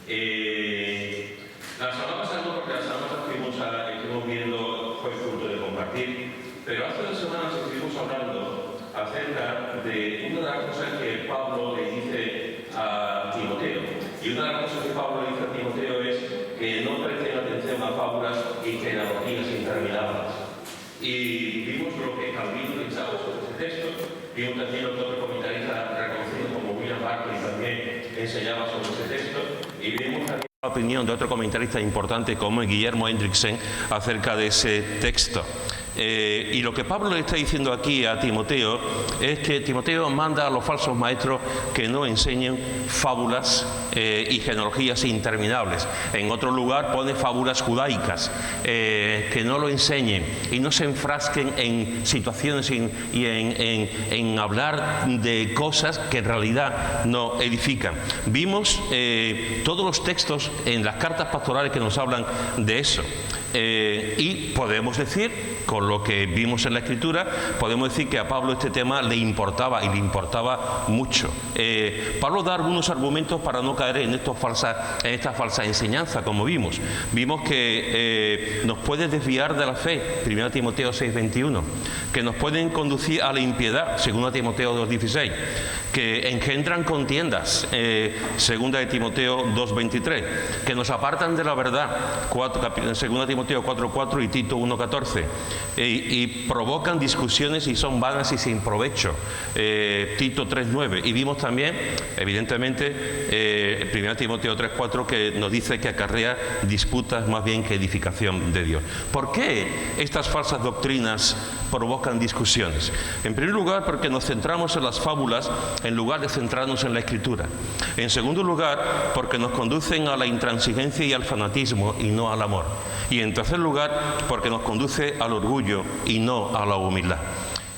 La semana pasada, porque la semana pasada estuvimos viendo, fue fruto de compartir, pero hace 2 semanas estuvimos hablando acerca de una de las cosas que Pablo le dice a Timoteo. Y una de las cosas que Pablo le dice a Timoteo es que no presten atención a fábulas y genealogías interminables. Y vimos lo que Calvino pensaba sobre ese texto, vimos también lo que otro comentarista reconocido como William Barclay también enseñaba sobre ese texto, y vimos también la opinión de otro comentarista importante como Guillermo Hendrickson acerca de ese texto. Y lo que Pablo le está diciendo aquí a Timoteo es que Timoteo manda a los falsos maestros que no enseñen fábulas y genealogías interminables. En otro lugar pone fábulas judaicas, que no lo enseñen y no se enfrasquen en situaciones y en hablar de cosas que en realidad no edifican. Vimos todos los textos en las cartas pastorales que nos hablan de eso. Y podemos decir, con lo que vimos en la Escritura, podemos decir que a Pablo este tema le importaba, y le importaba mucho. Pablo da algunos argumentos para no caer en esta falsa enseñanza, como vimos. Vimos que nos puede desviar de la fe, 1 Timoteo 6:21, que nos pueden conducir a la impiedad, 2 Timoteo 2:16, que engendran contiendas, 2 Timoteo 2:23, que nos apartan de la verdad, 2 Timoteo 4:4 y Tito 1:14, y provocan discusiones y son vanas y sin provecho, Tito 3:9. Y vimos también, evidentemente, 1 Timoteo 3:4, que nos dice que acarrea disputas más bien que edificación de Dios. ¿Por qué estas falsas doctrinas provocan discusiones? En primer lugar, porque nos centramos en las fábulas en lugar de centrarnos en la Escritura. En segundo lugar, porque nos conducen a la intransigencia y al fanatismo y no al amor. Y en tercer lugar, porque nos conduce al orgullo y no a la humildad.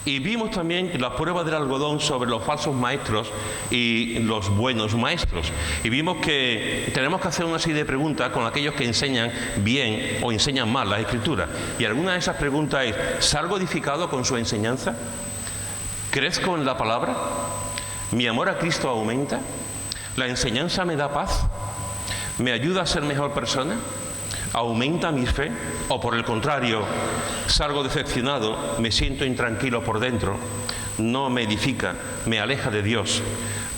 Y vimos también la prueba del algodón sobre los falsos maestros y los buenos maestros. Y vimos que tenemos que hacer una serie de preguntas con aquellos que enseñan bien o enseñan mal la Escritura. Y alguna de esas preguntas es: ¿salgo edificado con su enseñanza? ¿Crezco en la palabra? ¿Mi amor a Cristo aumenta? ¿La enseñanza me da paz? ¿Me ayuda a ser mejor persona? ¿Aumenta mi fe? ¿O por el contrario, salgo decepcionado, me siento intranquilo por dentro, no me edifica, me aleja de Dios,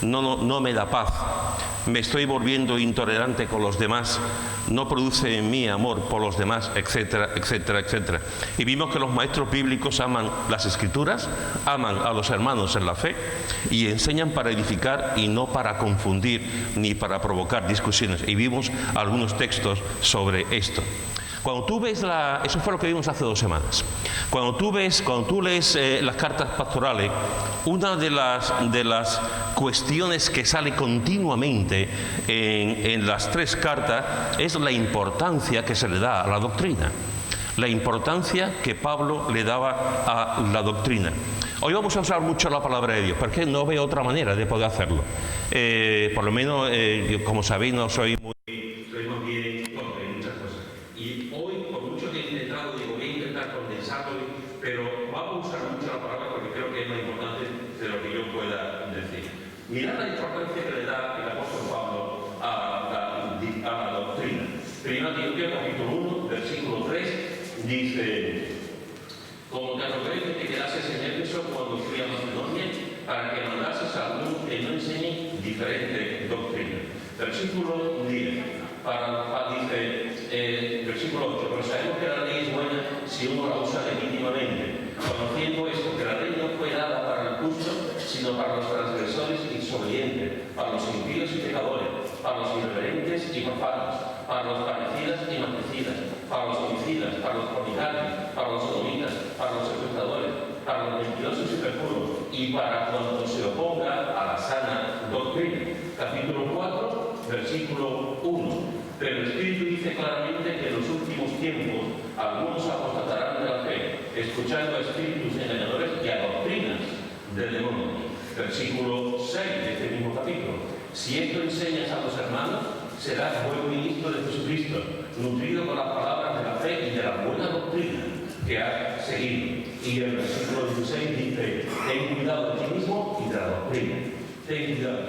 no me da paz, me estoy volviendo intolerante con los demás, no produce en mí amor por los demás, etcétera, etcétera, etcétera? Y vimos que los maestros bíblicos aman las Escrituras, aman a los hermanos en la fe y enseñan para edificar y no para confundir ni para provocar discusiones. Y vimos algunos textos sobre esto. Cuando tú ves eso fue lo que vimos hace 2 semanas. Cuando tú lees las cartas pastorales, una de las cuestiones que sale continuamente en las 3 cartas es la importancia que se le da a la doctrina. La importancia que Pablo le daba a la doctrina. Hoy vamos a usar mucho la palabra de Dios, porque no veo otra manera de poder hacerlo. Por lo menos, yo, como sabéis, no soy muy bien tonto en muchas cosas. Y hoy, por mucho que he intentado, voy a intentar condensarlo, pero vamos a usar mucho la palabra porque creo que es más importante de lo que yo pueda decir. Mirad la importancia que le da el apóstol Pablo a la doctrina. 1 Timoteo capítulo 1, versículo 3, dice: como te rogué que te quedases en Éfeso cuando fui a Macedonia, para que mandases a alguno que no enseñe diferente doctrina. Versículo 10, dice, versículo 8, pero sabemos que la ley es buena si uno la usa legítimamente, conociendo esto, que la ley no fue dada para el justo, sino para los transgresores y desobedientes, para los impíos y pecadores, para los irreverentes y profanos, para los parecidas y matricidas, para los homicidas, para los fornicarios, para los sodomitas, para los secuestradores, para los mentirosos y perjuros, y para cuanto se oponga a la sana doctrina. Capítulo 4, versículo 1. Pero el Espíritu dice claramente que en los últimos tiempos algunos apostatarán de la fe, escuchando a espíritus engañadores y a doctrinas del demonio. Versículo 6 de este mismo capítulo. Si esto enseñas a los hermanos, serás buen ministro de Jesucristo, nutrido con las palabras de la fe y de la buena doctrina que has seguido. Y el versículo 16 dice: ten cuidado de ti mismo y de la doctrina. ten cuidado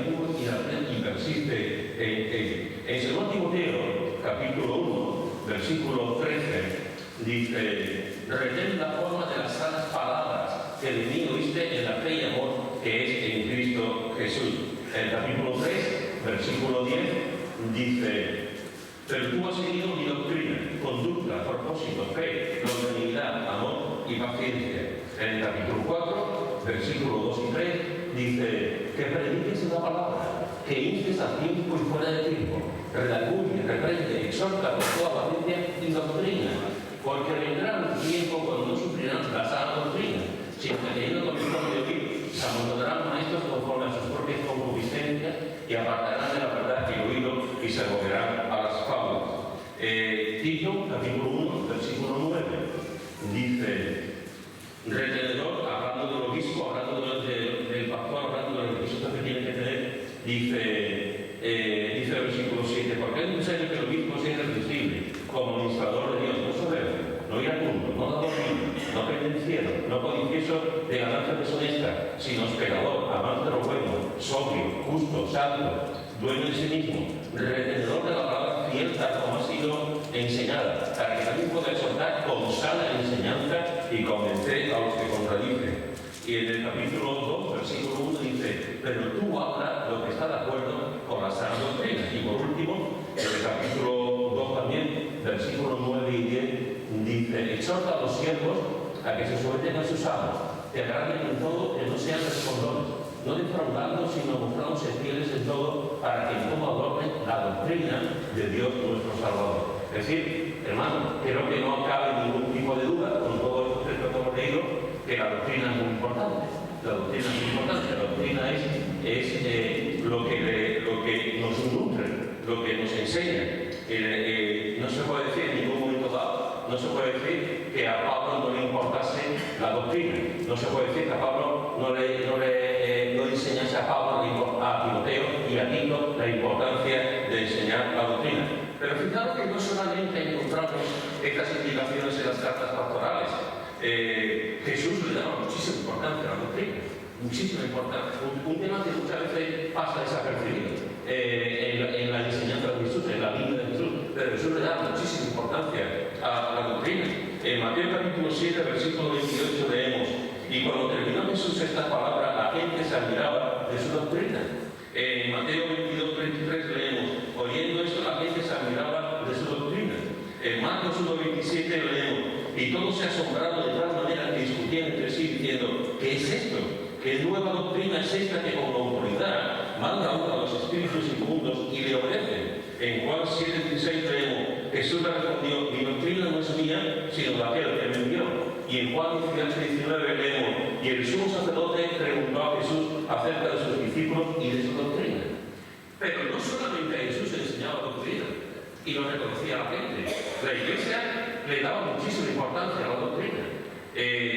y persiste en ello. En 2 Timoteo, capítulo 1, versículo 13, dice: retén la forma de las sanas palabras que de mí oíste en la fe y amor que es en Cristo Jesús. En el capítulo 3, versículo 10, dice: pero tú has seguido mi doctrina, conducta, propósito, fe, longanimidad, amor y paciencia. En el capítulo 4, versículos 2 y 3, dice: que prediques la palabra, que instes a tiempo y fuera de tiempo, redacuye, reprende, exhorta con toda paciencia y doctrina, porque vendrá un tiempo cuando no sufrirán la sana doctrina, sino que teniendo comenzado de oír, se abandonarán maestros conforme a sus propias concupiscencias y apartarán de la verdad el oído y se volverán a las fábulas. Tito, capítulo 1, versículo 9, dice: retenedor, hablando del obispo, hablando del pastor, hablando de los requisitos que tiene que tener, dice el versículo 7: porque es necesario que el obispo sea irreducible, como administrador de Dios, no soberbio, no iracundo, no dadorino, no pendenciero, no codicioso de ganancias deshonestas, sino esperador, amante de lo bueno, sobrio, justo, santo, dueño de sí mismo, retenedor de la palabra fiel tal como ha sido enseñada, para que también pueda exhortar con sana enseñanza y convencer a los que contradicen. Y en el capítulo 2, versículo 1 dice: pero tú habla lo que está de acuerdo con la sana doctrina. Y por último, en el capítulo 2 también, versículos 9 y 10, dice: exhorta a los siervos a que se someten a sus amos, que agraden en todo, que no sean respondores, no defraudando, sino mostrándose fieles en todo, para que en todo adornen la doctrina de Dios nuestro Salvador. Es decir, hermano, creo que no cabe ningún tipo de duda con todo esto que hemos leído, que la doctrina es muy importante. La doctrina es muy importante. La doctrina es lo que nos nutre, lo que nos enseña. No se puede decir en ningún momento dado, no se puede decir que a Pablo no le importase la doctrina. No se puede decir que a Pablo no enseñase a Pablo, a Timoteo y a Tito la importancia de enseñar la doctrina. Pero fijaros que no solamente encontramos estas indicaciones en las cartas pastorales. Jesús le daba muchísima importancia a la doctrina, muchísima importancia. Un tema que muchas veces pasa desapercibido en la enseñanza de Jesús, en la vida de Jesús, pero Jesús le da muchísima importancia a la doctrina. En Mateo capítulo 7, versículo 28 leemos: y cuando terminó Jesús estas palabras, la gente se admiraba de su doctrina. En Mateo 22, 23 leemos: oyendo esto, la gente se admiraba de su doctrina. En Marcos 1, 27 leemos: y todos se asombraron de tal manera que discutían entre sí diciendo: ¿qué es esto? ¿Qué nueva doctrina es esta que con autoridad manda uno a los espíritus inmundos y le obedecen? En Juan 7:16 leemos: Jesús le respondió: mi doctrina no es mía, sino de aquel que me envió. Y en Juan 18:19 leemos: y el sumo sacerdote preguntó a Jesús acerca de sus discípulos y de su doctrina. Pero no solamente a Jesús se enseñaba doctrina y lo reconocía la gente. La Iglesia le daba muchísima importancia a la doctrina.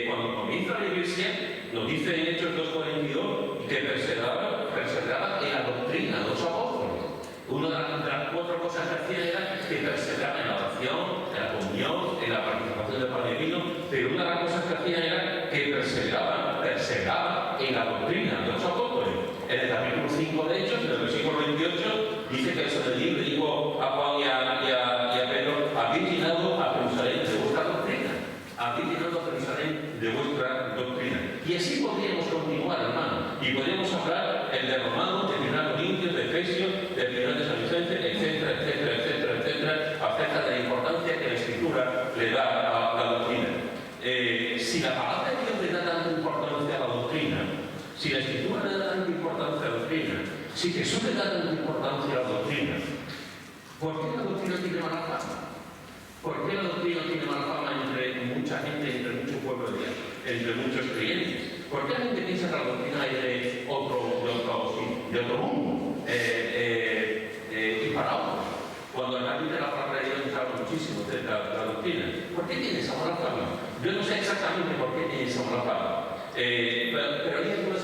Cuando comienza la Iglesia, nos dice en Hechos 2:42 que perseveraba en la doctrina de los apóstoles. Una de las cuatro cosas que hacían era que perseveraban en la oración, en la comunión, en la participación del pan y vino, pero una de las cosas que hacían era que perseveraban en la doctrina de los apóstoles. En el capítulo 5 de Hechos, en el versículo 28, dice que el Sanedrín le dijo a Juan y a Pedro: habéis llenado a Jerusalén de vuestra doctrina. Habéis llenado a Jerusalén de vuestra doctrina. Y así podríamos continuar, hermano. Y podríamos hablar de Romanos, de 1 Corintios, de Efesios, de 1 Tesalonicenses, etcétera, etcétera, etcétera, etcétera, acerca de la importancia que la Escritura le da a la doctrina. Si la palabra de Dios le da tanta importancia a la doctrina, si la Escritura le da tanta importancia a la doctrina, si Jesús le da tanta importancia a la doctrina, ¿por qué la doctrina tiene mala fama? ¿Por qué la doctrina tiene mala fama entre mucha gente, entre muchos pueblos de Dios, entre muchos creyentes? ¿Por qué la gente piensa que la doctrina es de otro mundo y para otros? Cuando el capítulo de la palabra de Dios nos habla muchísimo de la doctrina. ¿Por qué tiene esa mala fama? Yo no sé exactamente por qué tiene esa mala fama. Pero hay algunas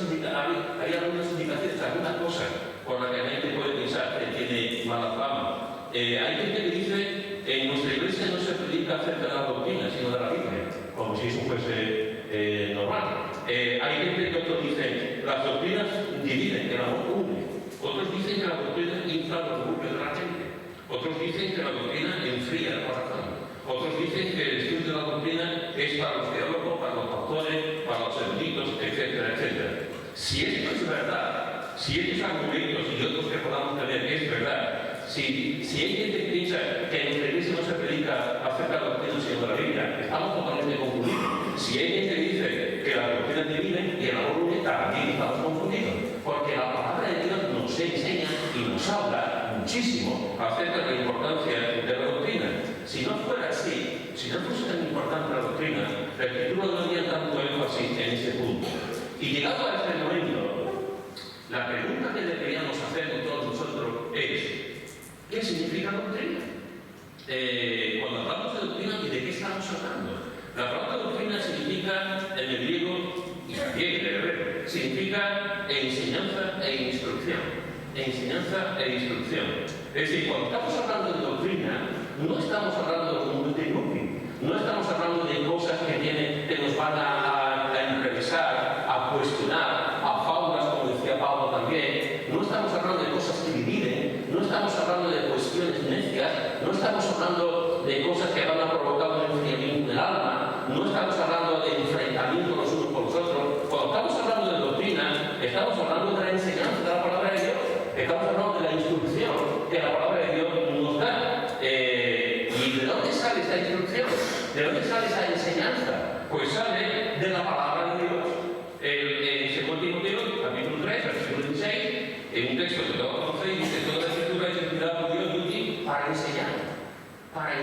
indicaciones, algunas cosas por las que la gente puede pensar que tiene mala fama. Hay gente que dice: en nuestra iglesia no se predica acerca de la doctrina, sino de la Biblia, como si eso fuese normal. Hay gente que otros dicen, las doctrinas dividen, que el amor une. Otros dicen que la doctrina infla los orgullos de la gente. Otros dicen que la doctrina enfría el corazón. Otros dicen que el estudio de la doctrina es para los teólogos, para los pastores, para los eruditos, etcétera, etcétera. Si esto es verdad, si estos argumentos y otros que podamos tener es verdad, si hay gente que piensa que en la iglesia no se predica acerca de la doctrina sino de la Biblia, estamos totalmente confundidos. Si hay gente que dice que la doctrina divide y el amor une, también estamos confundidos. Porque la palabra de Dios nos enseña y nos habla muchísimo acerca de la importancia de la doctrina. Si no fuera así, si no fuese tan importante la doctrina, la Escritura no haría tanto énfasis en ese punto. Y llegado a este momento, la pregunta que deberíamos hacer todos nosotros es: ¿qué significa doctrina? Cuando hablamos de doctrina, ¿y de qué estamos hablando? La palabra doctrina significa, en el griego y también en el hebreo, significa enseñanza e instrucción. Enseñanza e instrucción. Es decir, cuando estamos hablando de doctrina, no estamos hablando de un mundo inútil. No estamos hablando de cosas que nos van a enrevesar, a cuestionar, a faunas, como decía Pablo también. No estamos hablando de cosas que dividen, no estamos hablando de cuestiones necias, no estamos hablando de cosas que van a provocar un enfriamiento del alma, no estamos hablando de enfrentamiento los unos con los otros. Cuando estamos hablando de doctrina, estamos hablando de la enseñanza de la palabra de Dios, estamos hablando de la instrucción que la palabra de Dios nos da. ¿Y de dónde sale esa instrucción? ¿De dónde sale esa enseñanza? Pues sale de la palabra de Dios. En 2 Timoteo, capítulo 3, versículo 16, en un texto que todos conocéis, dice: toda la escritura es inspirada por Dios y útil para enseñar, para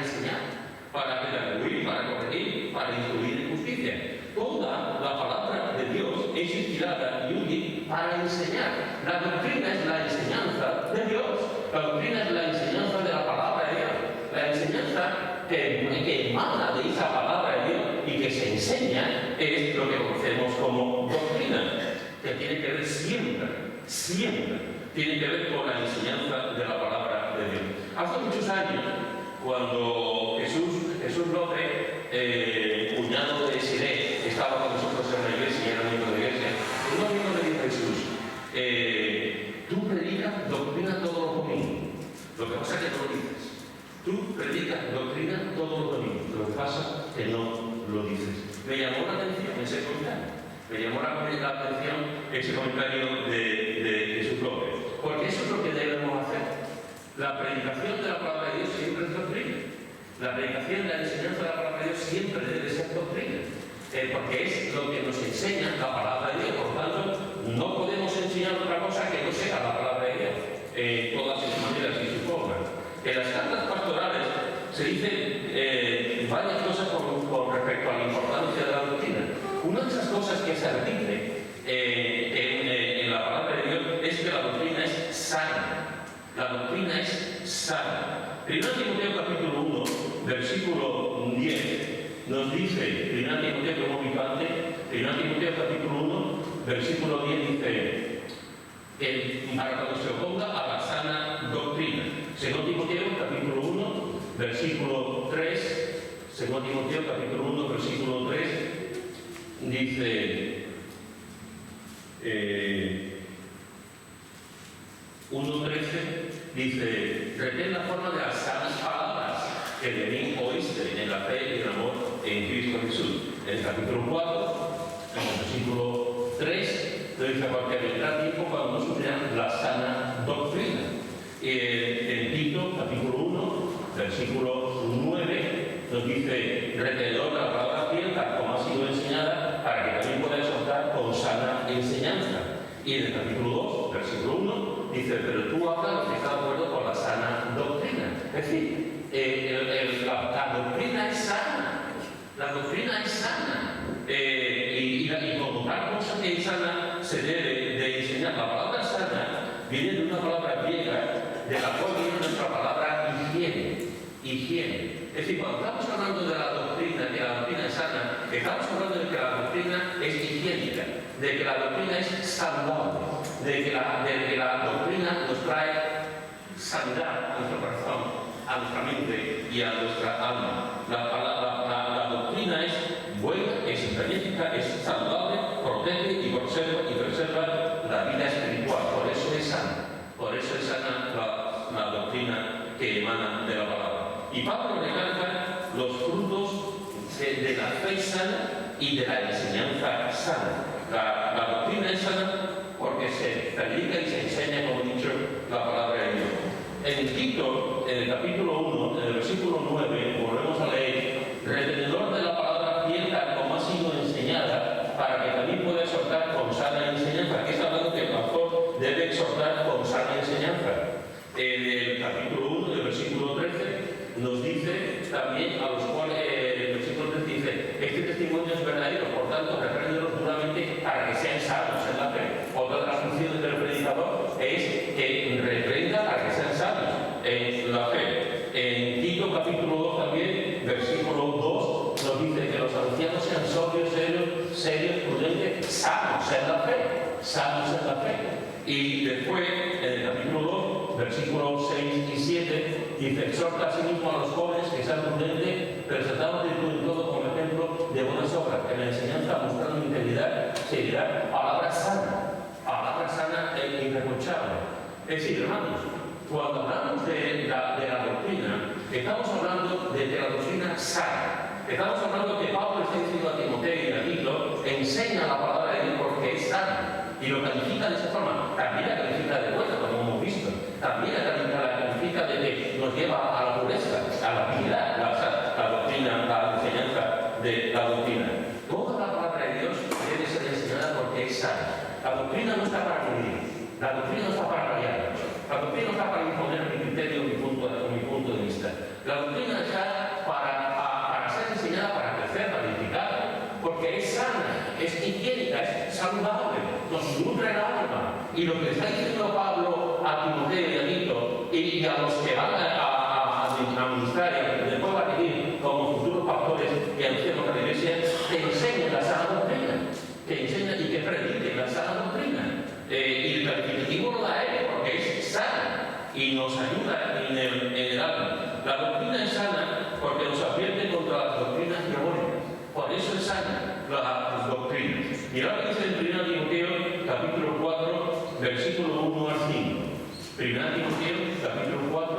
pedagogar, para corregir, para instruir en justicia. Toda la palabra de Dios es inspirada y útil para enseñar. La doctrina es la enseñanza de Dios. La doctrina es la enseñanza de la palabra de Dios. La enseñanza que emana de esa palabra de Dios y que se enseña es lo que conocemos como doctrina, que tiene que ver siempre, tiene que ver con la enseñanza de la palabra de Dios. Hace muchos años, cuando Jesús López, cuñado de Siré, estaba con nosotros en la iglesia y era amigo de la iglesia, un amigo le dijo a Jesús: tú predicas doctrina todos los domingos. Lo que pasa es que no lo dices. Tú predicas doctrina todos los domingos. Lo que pasa es que no lo dices. Me llamó la atención ese comentario. Me llamó la atención ese comentario de Jesús López. Porque eso es lo que debemos hacer. La predicación de la palabra de Dios siempre es doctrina. La predicación, la enseñanza de la palabra de Dios siempre debe ser doctrina. Porque es lo que nos enseña la palabra de Dios. Por tanto, no podemos enseñar otra cosa que no sea la palabra de Dios. Todas sus maneras y sus formas. En las cartas pastorales se dicen varias cosas con respecto a la importancia de la doctrina. Una de esas cosas que se repite en la palabra de Dios es que la doctrina es sana. La doctrina es sana. 1 Timoteo capítulo 1, versículo 10, nos dice, 1 Timoteo como ubicante, 1 Timoteo capítulo 1, versículo 10 dice: para cuando se oponga a la sana doctrina. 2 Timoteo capítulo 1, versículo 3, 2 Timoteo capítulo 1, versículo 3, dice 1.13, dice: retén la forma de las sanas palabras que de mí oíste en la fe y el amor en Cristo Jesús. En el capítulo 4, en el versículo 3, lo dice: porque vendrá tiempo cuando no sufrirán la sana doctrina. En Tito, capítulo 1, versículo 9, nos dice: retenedor de la palabra cierta, como ha sido enseñada, para que también pueda exhortar con sana enseñanza. Y en el capítulo 2, versículo 1, dice: pero tú hablas lo que está de acuerdo con la sana doctrina. Es decir, la doctrina es sana. La doctrina es sana. Y como tal cosa que es sana, se debe de enseñar. La palabra sana viene de una palabra griega, de la cual viene nuestra palabra higiene. Es decir, cuando estamos hablando de la doctrina, que la doctrina es sana, estamos hablando de que la doctrina es higiénica, de que la doctrina es saludable, de que la doctrina nos trae sanidad a nuestro corazón, a nuestra mente y a nuestra alma. La doctrina es buena, es benéfica, es saludable, por lo emana de la palabra. Y Pablo recalca los frutos de la fe sana y de la enseñanza sana. La doctrina es sana porque se predica y se enseña, como he dicho, la palabra de Dios. En Tito, en el capítulo 1, en el versículo 9, volvemos a leer: retenedor de la palabra fiel como ha sido enseñada, para que también pueda exhortar con sana enseñanza. Aquí está hablando que el pastor debe exhortar con sana enseñanza. En el capítulo 1, del versículo 13, nos dice también a los cuales, el versículo 13 dice: este testimonio es verdadero, por tanto, repréndelos duramente para que sean sanos en la fe. Otra de las funciones del predicador es que reprenda para que sean sanos en la fe. En Tito capítulo 2 también, versículo 2, nos dice que los ancianos sean sobrios, serios, prudentes, sanos en la fe. Sanos en la fe. Y después, en el capítulo 2, versículos 6 y 7, dice: exhorta a sí mismo a los jóvenes que sean prudentes, presentando virtud en todo como ejemplo de buenas obras, en la enseñanza mostrando integridad, seriedad, palabra sana e irreprochable. Es decir, hermanos, cuando hablamos de la doctrina, estamos hablando de la doctrina sana. Estamos hablando que Pablo está diciendo a Timoteo y a Tito: enseña la palabra de Dios porque es sana. Y lo califica de esa forma. También la califica de buena, como hemos visto. También la califica de que nos lleva a la pureza, a la piedad, la doctrina, la enseñanza de la doctrina. Toda la palabra de Dios debe ser enseñada porque es sana. La doctrina no está para medir, la doctrina no está para variar, la doctrina no está para imponer mi criterio o mi punto de vista. La doctrina está para ser enseñada, para crecer, para edificar, porque es sana, es higiénica, es saludable, nos nutre el alma. Y lo que está diciendo Pablo a Timoteo y a Tito y a los que van a administrar y después va a vivir como futuros pastores y ancianos de la iglesia, que enseñen la sana doctrina, que enseñen y que prediquen la sana doctrina. Y el calificativo lo da él porque es sana y nos ayuda en el alma. La doctrina es sana porque nos advierte contra las doctrinas diabólicas. Por eso es sana las doctrinas. Mirad lo que dice en 1 Timoteo capítulo 4, versículo 1 al 5. 1 Timoteo capítulo 4,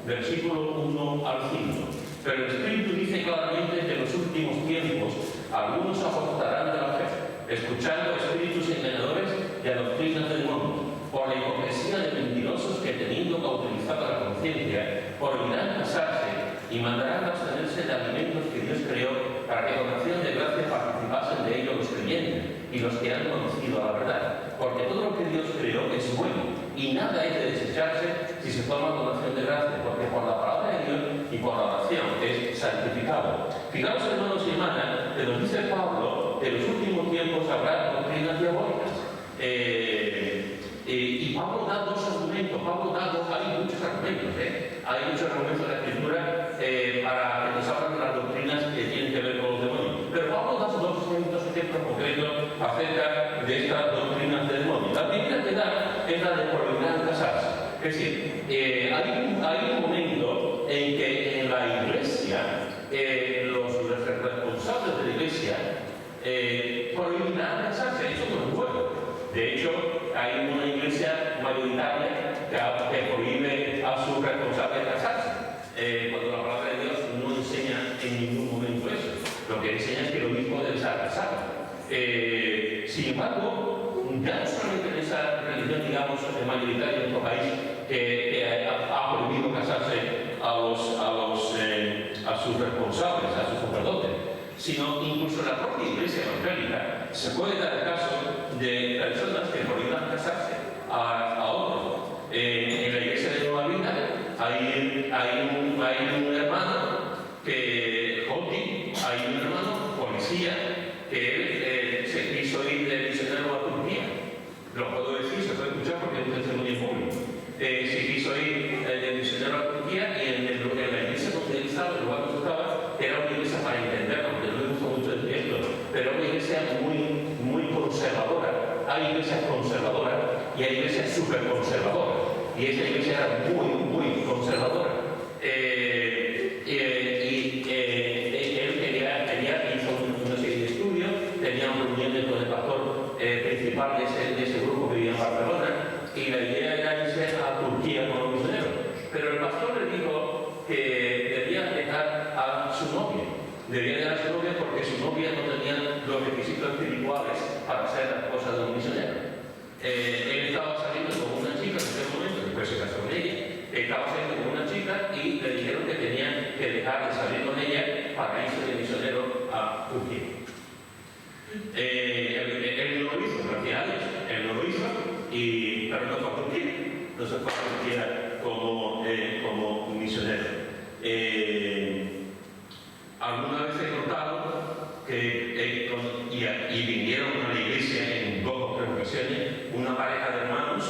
versículo 1 al 5. Pero el Espíritu dice claramente que en los últimos tiempos algunos apostarán de la fe, escuchando espíritus engañadores y a doctrinas del mundo, por la hipocresía de mentirosos que, teniendo cauterizada la conciencia, prohibirán casarse y mandarán abstenerse de alimentos que Dios creó, para que con acción de gracia participasen de ellos los creyentes y los que han conocido la verdad. Porque todo lo que Dios creó es bueno, y nada es de desecharse si se toma con acción de gracia, porque por la palabra de Dios y por la oración es santificado. Fijaos, hermanos y hermanas, que nos dice Pablo que en los últimos tiempos habrá doctrinas diabólicas. Y Pablo da dos argumentos. Hay muchos argumentos, hay muchos argumentos de la Escritura para que nos hablen de las doctrinas que tienen que ver con los demonios. Pero Pablo da dos ejemplos concretos acerca de estas doctrinas del demonio. La primera que da es la de prohibir casarse. Es decir, hay un momento en que en la iglesia los responsables de la iglesia prohibirán casarse. Eso no es bueno. De hecho, hay una iglesia mayoritaria que prohíbe a sus responsables casarse. Cuando la palabra de Dios no enseña en ningún momento eso. Lo que enseña es que el obispo debe estar casado. Sin embargo, ya no solamente en esa religión, digamos, mayoritaria en nuestro país, que ha prohibido casarse a sus responsables, a sus sacerdotes, sino incluso en la propia iglesia evangélica se puede dar el caso de personas que prohíban casarse a otros. En la iglesia de Nueva Vida hay un hermano que, Joti, hay un hermano policía que se quiso ir de misionero a Turquía. Lo puedo decir, se puede escuchar porque es un testimonio público. Se quiso ir de misionero a Turquía y en la iglesia donde él estaba, el lugar donde estaba, era una iglesia para entenderlo, porque no me gusta mucho el esto, pero una iglesia muy conservadora. Hay iglesias conservadoras y hay iglesias súper conservadoras. Y esa iglesia era muy conservadora. Él hizo una serie de estudios, tenía reuniones con el pastor principal de ese grupo que vivía en Barcelona, y la idea era irse a Turquía con los misioneros. Pero el pastor le dijo que debía dejar a su novia. Debía dejar a su novia porque su novia no tenía los requisitos espirituales para ser la esposa de un misionero. Él estaba saliendo con una chica en ese momento, después se casó con ella. Estaba saliendo con una chica y le dijeron que tenía que dejar de salir con ella para irse de misionero a Turquía. Él no lo hizo, gracias a Dios. Él no lo hizo, pero no fue a Turquía. No se fue a Turquía como misionero. Alguna vez he contado que y vinieron a la iglesia en 2 o 3 ocasiones una pareja de hermanos,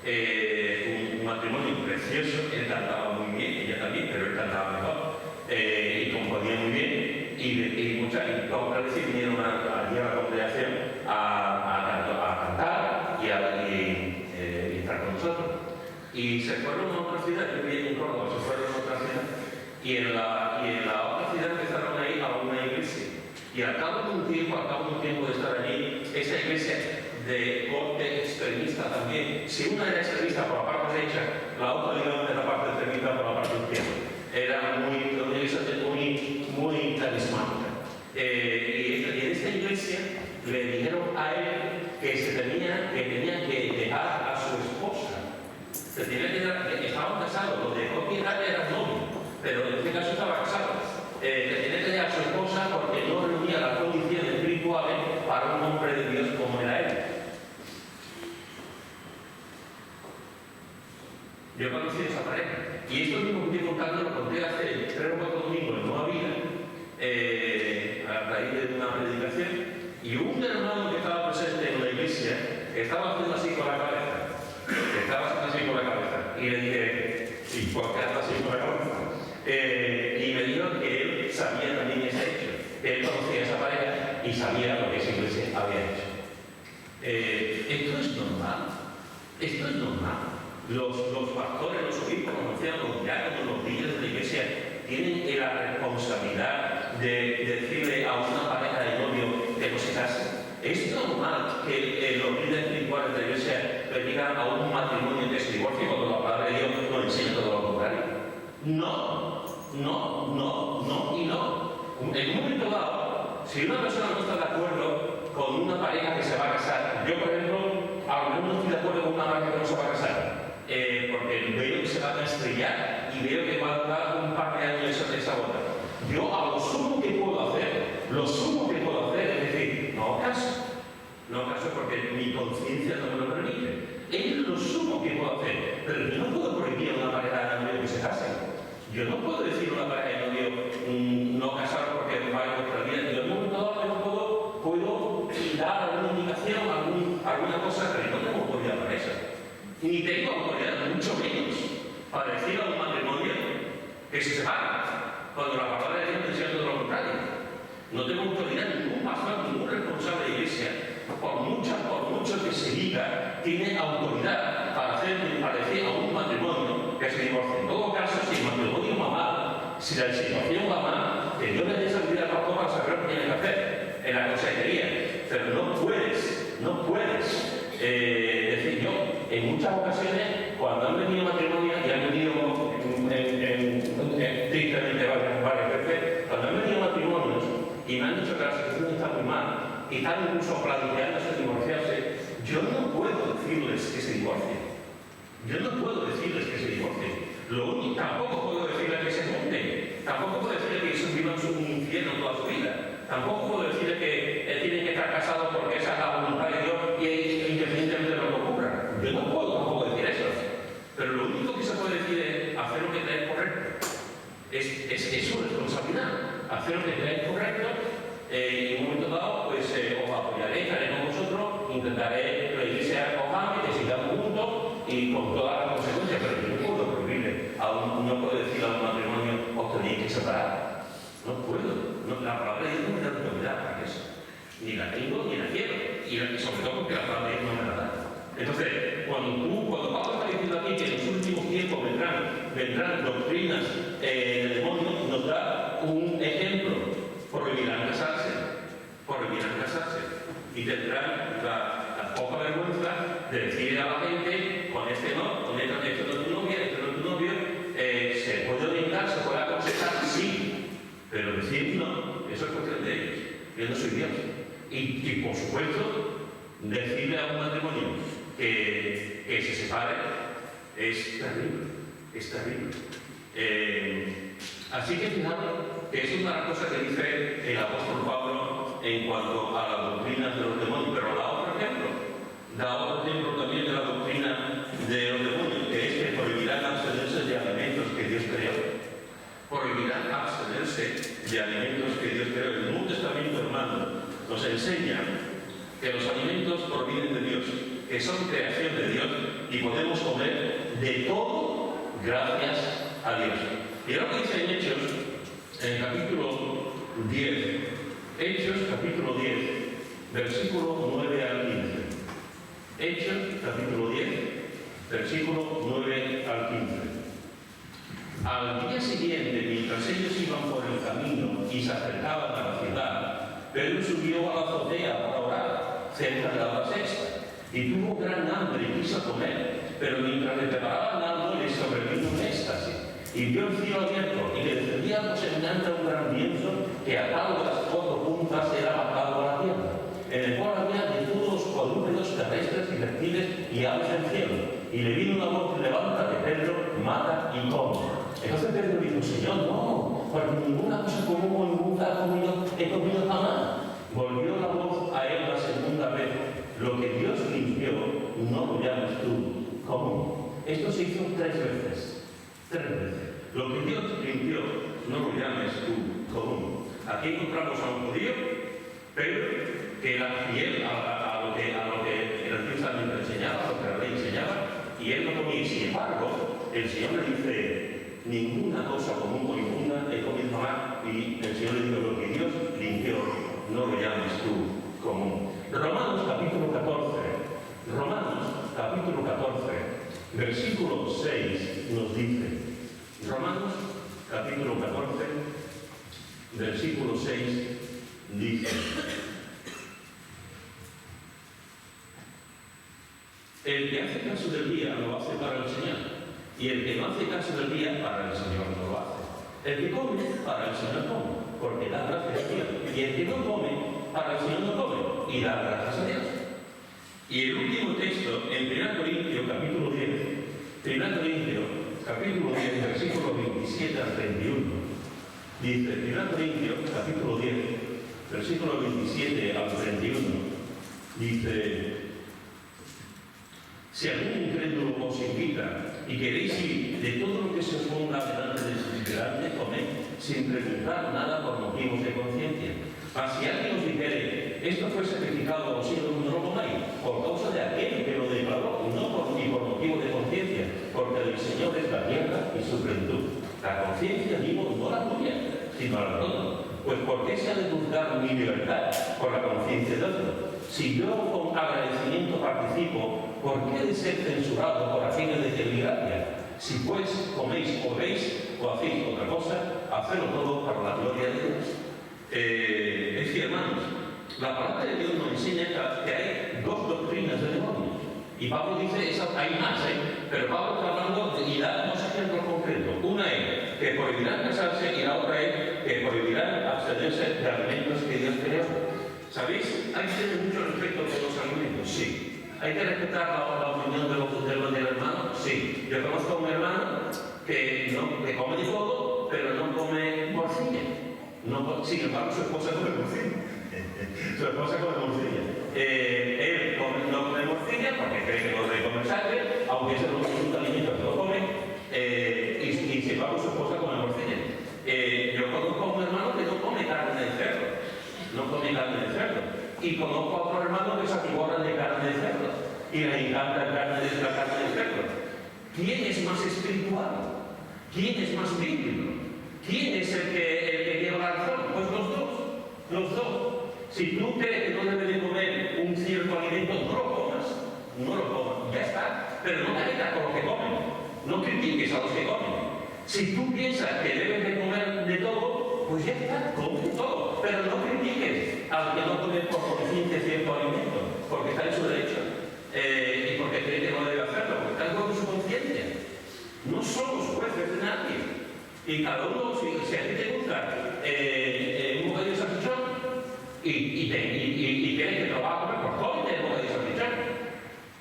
un matrimonio precioso. Él cantaba muy bien, ella también, pero él cantaba mejor y componía muy bien. Y muchas veces vinieron allí a la congregación a cantar y estar con nosotros. Y se fueron a otra ciudad, yo vivía en Córdoba, se fueron a otra ciudad. Y en la otra ciudad empezaron a ir a una iglesia. Y al cabo de un tiempo de estar allí, esa iglesia de corte extremista también, si una era extremista por la parte derecha, la otra digamos de la parte extremista por la parte izquierda. Era una iglesia muy carismática. Y en esta iglesia le dijeron a él que tenía que dejar a su esposa. Estaban casados, los de Coquirán eran novios, pero en este caso estaba casado. Que tenía que dejar a su esposa porque no reunía las condiciones espirituales para un hombre de Dios como era él. Yo conocí a esa pareja. Y esto mismo que estoy contando lo conté hace 3 o 4 domingos en Nueva Vida, a raíz de una predicación. Y un hermano que estaba presente en la iglesia estaba haciendo así con la cabeza. Y le dije, ¿y por qué haces así con la cabeza? Y me dijo que él sabía también ese hecho. Él conocía a esa pareja y sabía lo que esa iglesia había hecho. Esto es normal. Esto es normal. Los pastores, los obispos, como decían, los diáconos, los líderes de la iglesia, tienen la responsabilidad de decirle a una pareja de novio que no se case. ¿Es normal que los líderes espirituales de la iglesia le digan a un matrimonio que se divorcie cuando la palabra de Dios nos enseña todo lo contrario? No y no. En un momento dado, si una persona no está de acuerdo con una pareja que se va a casar, yo por ejemplo, a lo mejor no estoy de acuerdo con una pareja que no se va a casar, porque veo que se van a estrellar y veo que va a durar un par de años esa boda. Yo a lo sumo que puedo hacer es decir, no caso porque mi conciencia no me lo permite. Es lo sumo que puedo hacer, pero yo no puedo prohibir a una pareja de novio que se case. Yo no puedo decir a una pareja de novio no casar porque va a nuestra vida. Yo en un momento dado puedo dar alguna indicación, alguna cosa, pero no tengo autoridad para eso. Ni tengo autoridad, mucho menos, para decir a un matrimonio que se separa, cuando la palabra de Dios me enseña todo lo contrario. No tengo autoridad, ningún pastor, ningún responsable de iglesia, por mucho que se diga, tiene autoridad para decir a un matrimonio que se divorcie. En todo caso, si el matrimonio va mal, si la situación va mal, que Dios le dé sabiduría al pastor para saber lo que tiene que hacer en la consejería. Pero no puedes decir yo, en muchas ocasiones, cuando han venido matrimonios, y han venido tristemente varias veces, cuando han venido matrimonios y me han dicho que la situación está muy mal y están incluso planteándose divorciarse, yo no puedo decirles que se divorcien. Tampoco puedo decirles que se junten. Tampoco puedo decirles que ellos vivan un infierno toda su vida. Tampoco puedo decirles que tienen que estar casados porque esa es la voluntad de Dios y independientemente de lo que ocurra. Yo no puedo tampoco decir eso. Pero lo único que se puede decir es hacer lo que creáis correcto. Es su responsabilidad. Hacer lo que creáis correcto. Y en un momento dado, pues os apoyaré, estaré con vosotros, intentaré que la iglesia os ame, que sigamos juntos y con todas las consecuencias, pero yo no puedo prohibirle, no puedo decir a un matrimonio os tenéis que separar. No puedo. La palabra de Dios no me da autoridad para eso. Ni la tengo ni la quiero. Y sobre todo porque la palabra de Dios no me la da. Entonces, cuando Pablo está diciendo aquí que en los últimos tiempos vendrán doctrinas del demonio, nos da un ejemplo. Prohibirán casarse y tendrán la poca vergüenza de decirle a la gente, con este no, con esto no es tu novia, esto no es tu novio, se puede orientar, se yo no soy Dios. Y por supuesto, decirle a un matrimonio que se separe es terrible, es terrible. Así que fijaros que es una cosa que dice el apóstol Pablo en cuanto a las doctrinas de los demonios, pero da otro ejemplo también de la doctrina de los demonios, que es que prohibirán abstenerse de alimentos que Dios creó. Prohibirán abstenerse de alimentos que Dios creó. El Nuevo Testamento, hermano, nos enseña que los alimentos provienen de Dios, que son creación de Dios y podemos comer de todo gracias a Dios. Y ahora que dice en Hechos, en el capítulo 10, Hechos capítulo 10, versículo 9 al 15. Hechos capítulo 10, versículo 9 al 15. Al día siguiente, mientras ellos iban por el camino y se acercaban a la ciudad, Pedro subió a la azotea para orar, cerca de la hora sexta, y tuvo gran hambre y quiso comer, pero mientras le preparaban algo le sobrevino un éxtasis, y vio el cielo abierto, y le descendía algo semejante a un gran lienzo que atado de las cuatro puntas era bajado a la tierra, en el cual había de todos los cuadrúpedos terrestres y reptiles y aves del cielo. Y le vino una voz: levántate, Pedro, mata y come. Entonces Pedro dijo: Señor, no, porque ninguna cosa común o inmunda he comido jamás. Volvió la voz a él la segunda vez: lo que Dios limpió, no lo llames tú común. Esto se hizo 3 veces. 3 veces. Lo que Dios limpió, no lo llames tú común. Aquí encontramos a un judío, Pedro, que era fiel a lo que el Antiguo Testamento enseñaba, a lo que la ley enseñaba, y él no comía. Y sin embargo, el Señor le dice: ninguna cosa común o inmunda he comido jamás. Y el Señor le dijo: lo que Dios limpió, no lo llames tú común. Romanos capítulo 14, versículo 6 nos dice, Romanos capítulo 14, versículo 6 dice: el que hace caso del día lo hace para el Señor, y el que no hace caso del día, para el Señor no lo hace. El que come, para el Señor come, porque da gracias a Dios. Y el que no come, para el Señor no come, y da gracias a Dios. Y el último texto, en 1 Corintios capítulo 10, 1 Corintios capítulo 10, versículo 27 al 31, dice, 1 Corintios capítulo 10, versículo 27 al 31, dice: si algún incrédulo os invita y queréis ir, de todo lo que se os ponga delante, comed, sin preguntar nada por motivos de conciencia. Mas si alguien os dijere: esto fue sacrificado a los ídolos, no lo comáis, por causa de aquel que lo declaró, ni por motivo de conciencia, porque del Señor es la tierra y su plenitud. La conciencia, digo, no la tuya, sino la de otro. Pues ¿por qué se ha de juzgar mi libertad por la conciencia de otro? Si yo con agradecimiento participo, ¿por qué he de ser censurado por fines de mi gracia? Si pues coméis o veis o hacéis otra cosa, hacedlo todo para la gloria de Dios. Es decir, hermanos, la palabra de Dios nos enseña que hay 2 doctrinas de demonios. Y Pablo dice, hay más, pero Pablo está hablando y da 2 ejemplos concretos. Una es que prohibirán casarse y la otra es que prohibirán abstenerse de alimentos que Dios creó. ¿Sabéis? Hay que tener mucho respeto por los alimentos, sí. Hay que respetar la opinión del hermano, sí. Yo conozco a un hermano que come de todo, pero no come morcilla. Sin embargo, su esposa come morcilla. Su esposa come morcilla. Él no come morcilla porque cree que no debe comer sangre, aunque ese es un alimento que lo come, y sin embargo su esposa come morcilla. Yo conozco a un hermano que no come carne de cerdo. No come carne de cerdo. Y conozco a otro hermano que se atiborran de carne de cerdo. Y les encanta la carne de cerdo. ¿Quién es más espiritual? ¿Quién es más bíblico? ¿Quién es el que lleva la razón? Pues los dos. Si tú crees que no debes de comer un cierto alimento, no lo comas, ya está. Pero no te metas con los que comen. No critiques a los que comen. Si tú piensas que debes de comer de todo, pues ya está, come todo. Pero no critiques al que no come por conciencia cierto alimento, porque está en su derecho. Y porque cree que no debe hacerlo, porque está en contra de su conciencia. No somos jueces de nadie. Y cada uno, si a ti te gusta un bocadillo de salchichón, y tienes que probar a comer por todo el bocadillo de salchichón.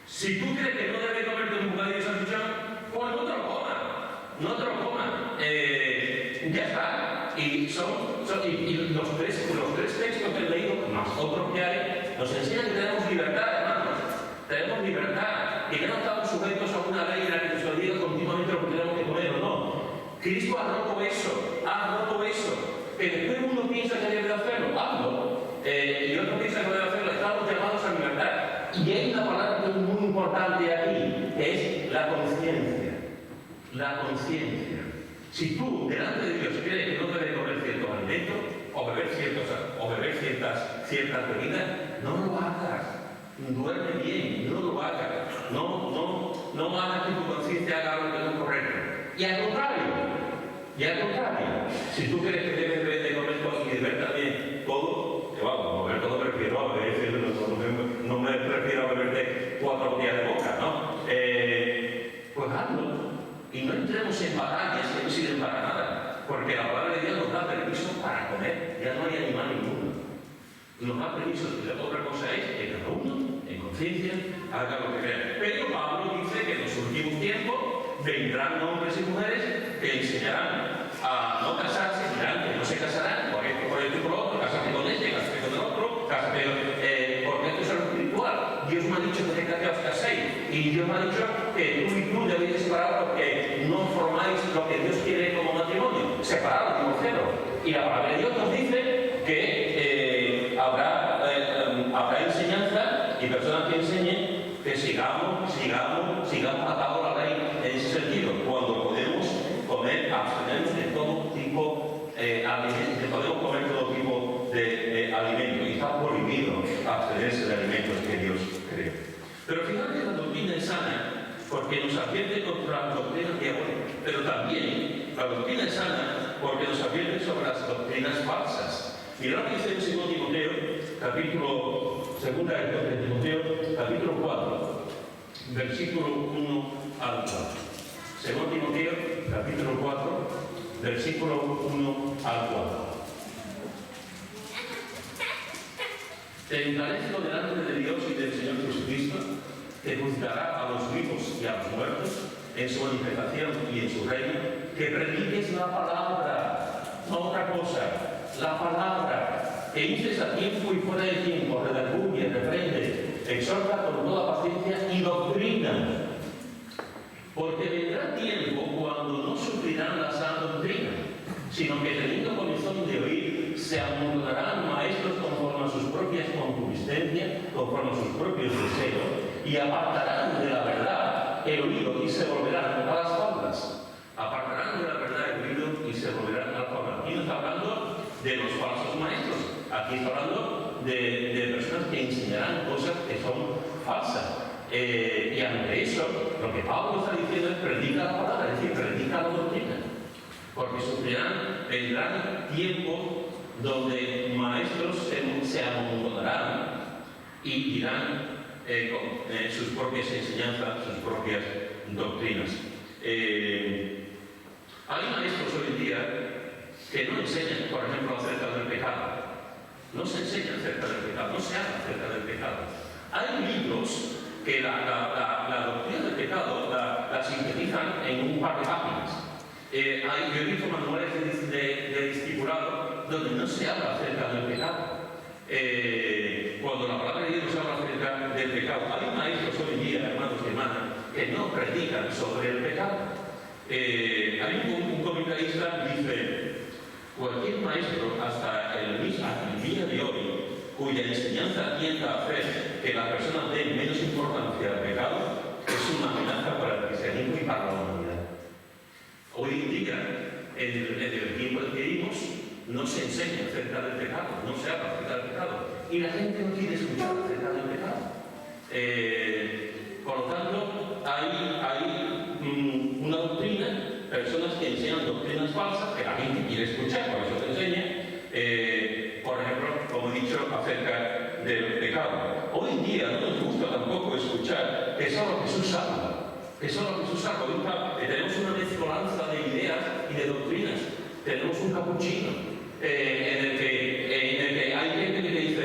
Si tú crees que no debes comerte un bocadillo de salchichón, pues no te lo comas. No te lo comas. Ya está. Y los tres textos que he leído, más otros que hay, nos enseñan que tenemos libertad, hermanos. Tenemos libertad. Y que no estamos sujetos a una ley en la que nos diga continuamente lo que tenemos que comer o no. Cristo ha roto eso. Que después uno piensa que debe hacerlo, hazlo. Y otro piensa que debe hacerlo. Estamos llamados a libertad. Y hay una palabra que es muy importante aquí, es la conciencia. La conciencia. Si tú, delante de Dios, crees que no debes comer ciertos alimentos o beber ciertas bebidas, no lo hagas. Duerme bien, no lo hagas. No hagas que tu conciencia haga lo que no es correcto. Y al contrario, si tú crees que debes de comer todo y beber también todo, que vamos, beber todo prefiero a beber, no me refiero a beberte 4 botellas de boca, ¿no? Pues hazlo. Y no entremos en batallas que no sirven para nada, porque la palabra de Dios nos da permiso para comer, ya no hay animal ninguno. Nos da permiso, y la otra cosa es que cada uno, en conciencia, haga lo que crea. Pero Pablo dice que en los últimos tiempos vendrán hombres y mujeres que enseñarán a no casarse, dirán que no se casarán por esto y por lo otro, cásate con este, cásate con el otro, cásate porque esto es algo espiritual. Dios me ha dicho que os caséis, y Dios me ha dicho que tú debéis separar porque no formáis lo que Dios quiere como matrimonio, separados, divorciados. Y la palabra de Dios nos dice que habrá enseñanza y personas que enseñen que sigamos atados a la ley en ese sentido, cuando podemos abstenernos de todo tipo de alimentos, podemos comer todo tipo de alimentos, y está prohibido abstenerse de alimentos que Dios creó. Pero fíjate que la doctrina es sana, porque nos advierte contra las doctrinas diabólicas, pero también la doctrina es sana porque nos advierte sobre las doctrinas falsas. Mirad lo que dice en 2 Timoteo, capítulo 4, versículo 1 al 4. 2 Timoteo, capítulo 4, versículo 1 al 4. Te encarezco delante de Dios y del Señor Jesucristo, que juzgará a los vivos y a los muertos en su manifestación y en su reino, que prediques la palabra, no otra cosa, la palabra, que instes a tiempo y fuera de tiempo, redarguye, reprende, exhorta con toda paciencia y doctrina. Porque vendrá tiempo cuando no sufrirán la sana doctrina, sino que teniendo comezón de oír, se amontonarán maestros conforme a sus propias concupiscencias, conforme a sus propios deseos, y apartarán de la verdad el oído y se volverán a las fábulas. Apartarán de la verdad el oído y se volverán a las fábulas. Aquí no está hablando de los falsos maestros, aquí está hablando de personas que enseñarán cosas que son falsas. Y ante eso, lo que Pablo está diciendo es predica la palabra, es decir, predica la doctrina. Porque vendrán tiempos donde maestros se amontonarán y dirán sus propias enseñanzas, sus propias doctrinas. Hay maestros hoy en día que no enseñan, por ejemplo, acerca del pecado. No se enseña acerca del pecado, no se habla acerca del pecado. Hay libros que la doctrina del pecado la sintetizan en un par de páginas. Yo he visto manuales de discipulado donde no se habla acerca del pecado. Cuando la palabra de Dios habla acerca del pecado, hay maestros hoy en día, hermanos y hermanas, que no predican sobre el pecado. Hay un comentarista que dice: cualquier maestro hasta el día de hoy cuya enseñanza tienda a hacer que la persona dé menos importancia al pecado es una amenaza para el cristianismo y para la humanidad. Hoy en día, en el tiempo en que vivimos, no se enseña acerca del pecado, no se habla acerca del pecado, y la gente no quiere escuchar acerca del pecado. Por lo tanto, hay una doctrina, personas que enseñan doctrinas falsas que la gente quiere escuchar, por eso te enseña. Por ejemplo, como he dicho, acerca del pecado. Hoy en día no nos gusta tampoco escuchar que solo Jesús habla. Que solo Jesús habla. Tenemos una mezcolanza de ideas y de doctrinas. Tenemos un capuchino en el que hay gente que dice: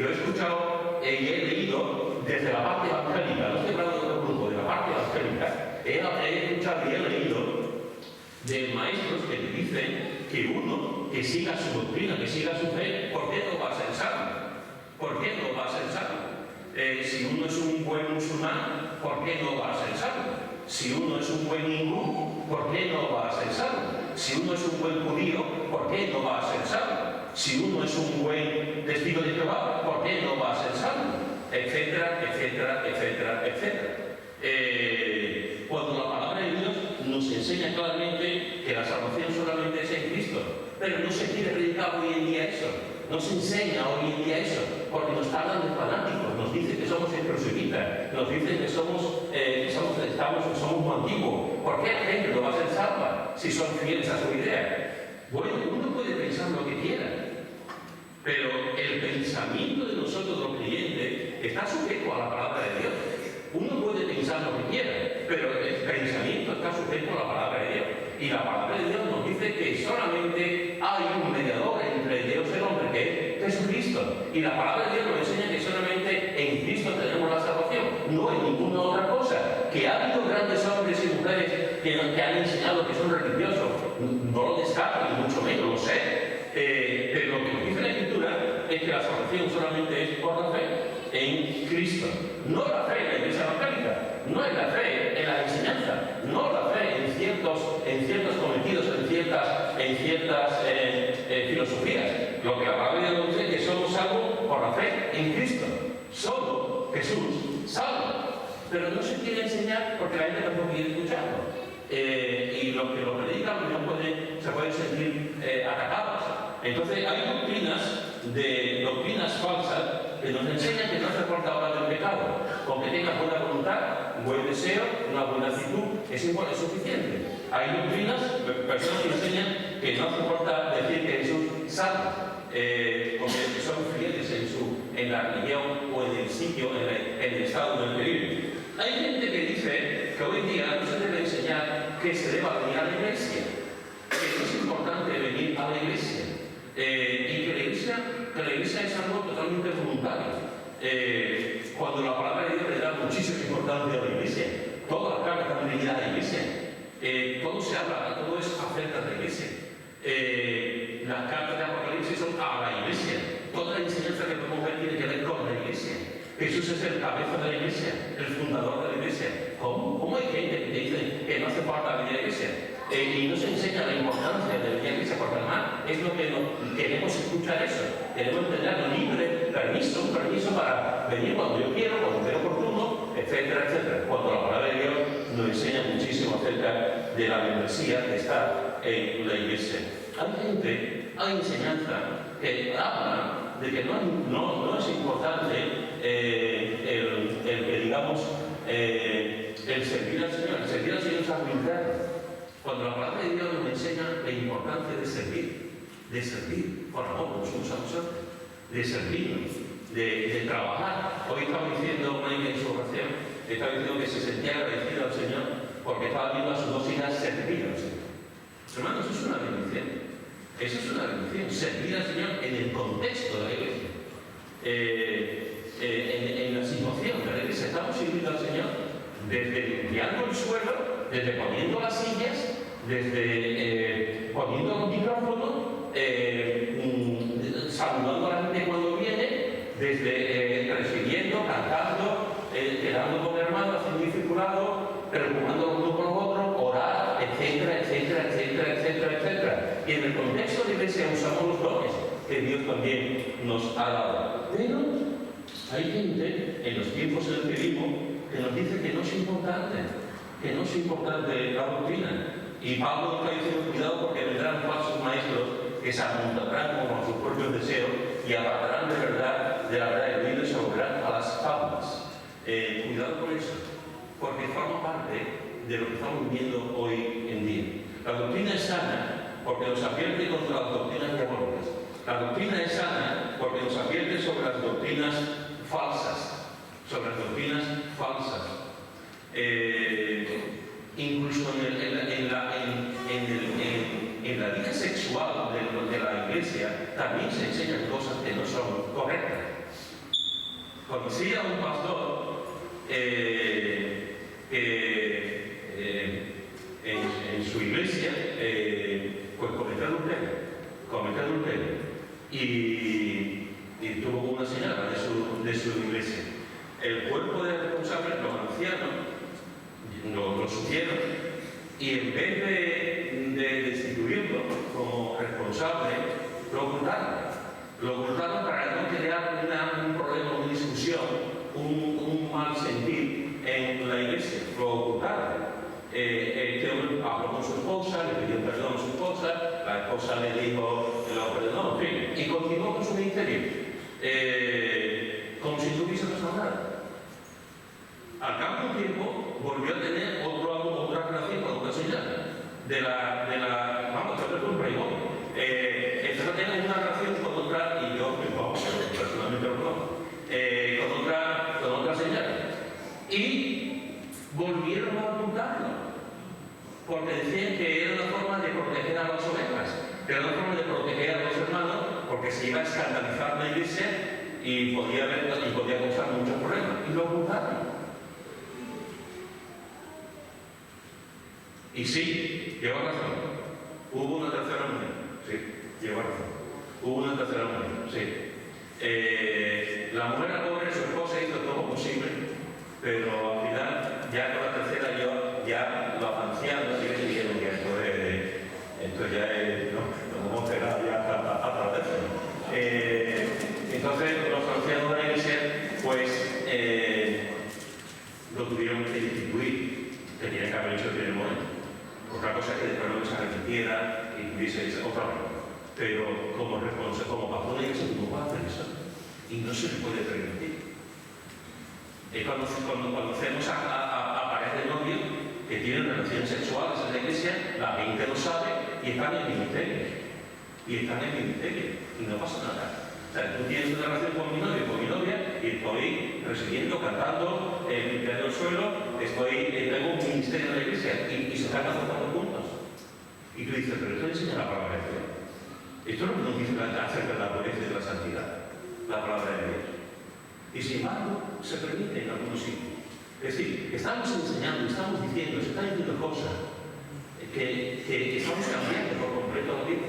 yo he escuchado y he leído desde la parte evangélica, no estoy hablando de otro grupo, de la parte evangélica, he escuchado y he leído de maestros que te dicen que uno que siga su doctrina, que siga su fe, ¿por qué no va a ser salvo? ¿Por qué no va a ser salvo? Si uno es un buen musulmán, ¿por qué no va a ser salvo? Si uno es un buen hindú, ¿por qué no va a ser salvo? Si uno es un buen judío, ¿por qué no va a ser salvo? Si uno es un buen testigo de Jehová, ¿por qué no va a ser salvo? Etcétera, etcétera, etcétera, etcétera. Cuando la palabra de Dios nos enseña claramente que la salvación solamente es en Cristo, pero no se quiere predicar hoy en día eso, no se enseña hoy en día eso, porque nos hablan de fanáticos, nos dicen que somos exclusivistas, nos dicen que somos muy antiguos. ¿Por qué la gente no va a ser salva si son fieles a su idea? Bueno, uno puede pensar lo que quiera, pero el pensamiento de nosotros los creyentes está sujeto a la palabra de Dios. Uno puede pensar lo que quiera, pero el pensamiento está sujeto a la palabra de Dios. Y la palabra de Dios nos dice que solamente hay un mediador entre Dios y el hombre, que es Jesucristo. Y la palabra de Dios nos enseña que solamente en Cristo tenemos la salvación, no en ninguna otra cosa. Que ha habido grandes hombres y mujeres que han enseñado que son religiosos, no lo descarto, ni mucho menos, lo sé. Pero lo que nos dice la Escritura es que la salvación solamente es por la fe en Cristo. No la fe en la Iglesia evangélica, no es la fe en la enseñanza, no la fe en ciertos cometidos, en ciertas filosofías. Lo que la palabra de Dios dice es que somos salvos por la fe en Cristo. Solo Jesús salva. Pero no se quiere enseñar porque la gente tampoco quiere escucharlo. Y los que lo predican se pueden sentir atacados. Entonces hay doctrinas falsas que nos enseñan que no se porta ahora del pecado. Con que tengas buena voluntad, un buen deseo, una buena actitud, es suficiente. Hay doctrinas, personas que enseñan que no hace falta decir que Jesús salva, porque son fieles en la religión o en el sitio, en el estado en el que viven. Hay gente que dice que hoy en día no se debe enseñar que se deba venir a la iglesia, que no es importante venir a la iglesia, y que la iglesia es algo totalmente voluntario. Cuando la palabra de Dios le da muchísima importancia a la iglesia, todas las cartas están dirigidas a la iglesia, todo se habla, todo es acerca de la iglesia. Las cartas de Apocalipsis son a la iglesia, toda la enseñanza que podemos ver tiene que ver con la iglesia. Jesús es el cabeza de la iglesia, el fundador de la iglesia. ¿Cómo hay gente que dice que no hace falta venir a la iglesia? Y no se enseña la importancia de venir a la iglesia, porque además es lo que queremos escuchar eso. Queremos tener un permiso para venir cuando yo quiero, cuando sea oportuno, etcétera, etcétera. Cuando la palabra de Dios nos enseña muchísimo acerca de la membresía que está en la iglesia. Hay enseñanza que habla de que no es importante el servir al Señor. El servir al Señor es algo interno. Cuando la palabra de Dios nos enseña la importancia de servir, por amor, nos usa a nosotros, de servirnos, de trabajar. Hoy estaba diciendo Mike en su oración, estaba diciendo que se sentía agradecido al Señor porque estaba viendo a sus dos hijas servir al Señor. Hermanos, eso es una bendición. Eso es una bendición, servir al Señor en el contexto de la iglesia. En la situación de la iglesia estamos sirviendo al Señor desde limpiando el suelo, desde poniendo las sillas, desde poniendo los micrófonos, saludando a la gente cuando viene, desde recibiendo, cantando, quedando con hermanos, haciendo discipulado, preocupándonos unos con los otros, orar, etcétera, etcétera, etcétera, etcétera, etcétera. Y en el contexto de la iglesia usamos los dones que Dios también nos ha dado. Pero hay gente en los tiempos en los que vivimos que nos dice que no es importante la doctrina. Y Pablo está diciendo cuidado porque vendrán falsos maestros que se apuntarán con sus propios deseos y apartarán de la verdad del libro y se volverán a las fábulas. Cuidado con eso, porque forma parte de lo que estamos viendo hoy en día. La doctrina es sana porque nos advierte contra las doctrinas diabólicas. La doctrina es sana porque nos advierte sobre las doctrinas falsas. Incluso en la vida sexual de la iglesia también se enseñan cosas que no son correctas. conocí a un pastor en su iglesia pues cometió adulterio y tuvo una señora de su iglesia. El cuerpo de responsables, los ancianos, lo supieron y en vez de destituirlo como responsable, lo ocultaron para no crear un problema, una discusión, un mal sentir en la iglesia. Lo ocultaron. Este hombre habló con su esposa, le pidió perdón a su esposa, la esposa le dijo que lo perdonó, en fin, y continuó con su ministerio, como si no hubiese pasado nada. Al cabo de un tiempo volvió a tener otra relación con otra señora vamos, que fue un playboy. Empezó a tener una relación con otra, y yo personalmente lo conozco, con otra señora. Y volvieron a ocultarlo, porque decían que era una forma de proteger a las ovejas, que era una forma de proteger a los hermanos, porque se iba a escandalizar la iglesia y podía causar muchos problemas. Y lo ocultaron. Y sí, lleva razón. Hubo una tercera mujer. Sí, lleva razón. Hubo una tercera mujer. Sí. La mujer, la pobre, su esposa hizo todo lo posible, pero al final, ya con la tercera, ya los ancianos dijeron que esto ya es. No hemos llegado ya hasta la tercera. Entonces, los ancianos de la iglesia, pues, lo tuvieron que destituir. Tenían que haber hecho el primer momento. Otra cosa es que después no se arrepintiera y tuviese otra vez. Pero como pastor de la iglesia, no va a hacer eso. Y no se le puede permitir. Cuando conocemos a parejas de novios que tienen relaciones sexuales en la iglesia, la gente lo sabe y están en ministerio. Y no pasa nada. O sea, tú tienes una relación con mi novio, con mi novia, y estoy residiendo, cantando, limpiando el suelo, tengo un ministerio en la iglesia y se están azotando juntos. Y tú dices, pero esto enseña la palabra de Dios. Esto es lo que nos dice acerca de la pureza y de la santidad, la palabra de Dios. Y sin embargo, se permite en algunos sitios. Es decir, estamos enseñando, estamos diciendo, se están diciendo cosas que estamos cambiando por completo la vida.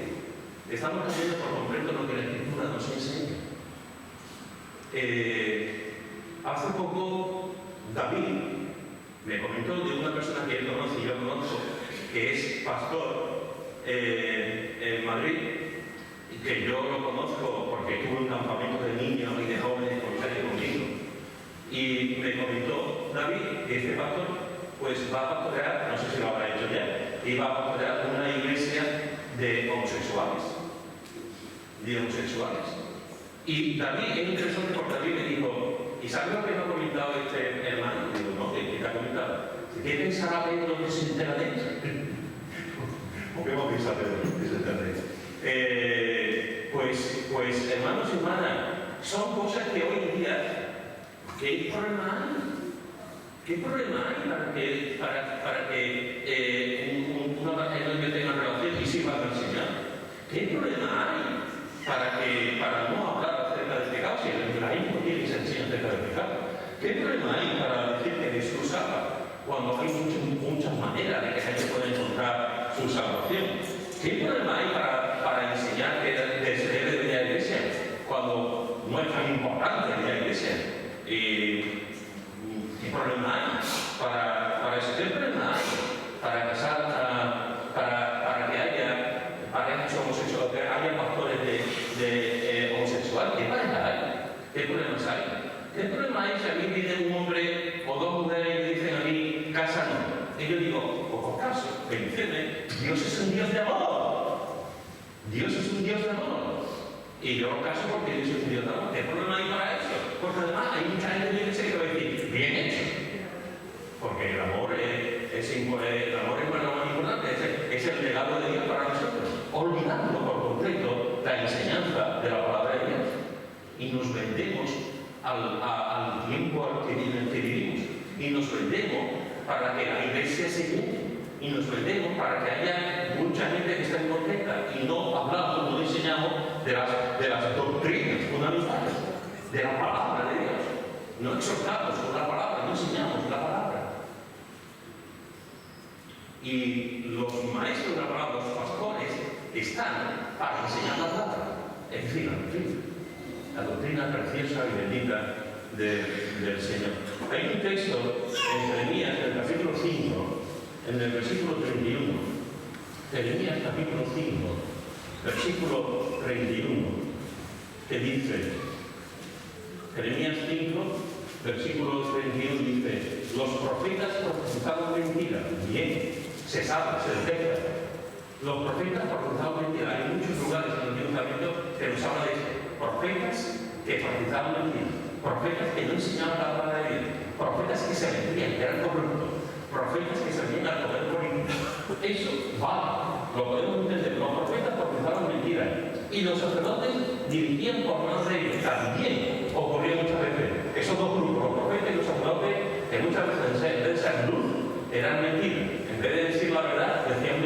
Estamos cambiando por completo lo que la Escritura nos enseña. Hace poco, David me comentó de una persona que él conoce y yo conozco, que es pastor en Madrid, y que yo lo conozco porque tuve un campamento de niños y de jóvenes conmigo. Y me comentó David que este pastor pues va a pastorear, no sé si lo habrá hecho ya, y va a pastorear una iglesia de homosexuales. Y David es interesante porque David me dijo, ¿y sabes lo que me ha comentado este hermano? Y digo, no, ¿qué te ha comentado? ¿Qué pensará Pedro que se entera de eso? ¿O qué va a pensar Pedro que se entera de eso? Pues, hermanos y hermanas, son cosas que hoy en día, ¿qué problema hay para que una pareja no tenga relación y sí va a enseñar? ¿Qué problema hay para no hablar acerca del pecado si el judaísmo tiene que se enseña acerca del pecado? ¿Qué problema hay para decir que Jesús salva cuando hay muchas maneras de que la gente pueda encontrar su salvación? ¿Qué problema hay para enseñar que se debe venir a la iglesia cuando no es tan importante venir a la iglesia? ¿Qué problema hay para eso? ¿Qué problema hay para casar, para que haya parejas homosexuales, que haya pastores de homosexuales? ¿Qué pareja hay? ¿Qué problemas hay? ¿Qué problema hay si a mí viene un hombre o dos mujeres y me dicen a mí, casa no? Y yo digo, por caso, bendiciones, Dios es un Dios de amor. Dios es un Dios de amor. Y yo lo caso porque Dios es un Dios de amor. ¿Qué problema hay para eso? Porque además hay mucha gente que dice que va a decir, bien hecho. Porque el amor es para lo más importante, es el legado de Dios para nosotros. Olvidando por completo la enseñanza de la palabra de Dios. Y nos vendemos al tiempo al que vivimos. Y nos vendemos para que la iglesia se llene. Y nos vendemos para que haya mucha gente que esté contenta. Y no hablamos, no enseñamos de las doctrinas fundamentales, de la palabra de Dios. no exhortamos con la palabra, no enseñamos la palabra. Y los maestros de la palabra, los pastores, están para enseñar la palabra. Es decir, la doctrina preciosa y bendita del Señor. Hay un texto en Jeremías, en el capítulo 5, en el versículo 31. Jeremías capítulo 5, versículo 31, que dice, Jeremías 5, versículo 31 dice, los profetas profetizaban mentira. Bien, se sabe, se detecta. Los profetas profetizaban mentira. Hay muchos lugares en el Antiguo Testamento que nos habla de esto. Profetas que profetizaban mentira. Profetas que no enseñaban la palabra de Dios. Profetas que se mentían, que eran corruptos. Profetas que se venían al poder político. Eso va, lo podemos entender. Los profetas profetizaban mentira. Y los sacerdotes dirigían por manos de ellos. También ocurría muchas veces. Esos dos grupos, los profetas y los sacerdotes, que muchas veces en vez de ser luz, eran mentiras. En vez de decir la verdad, decían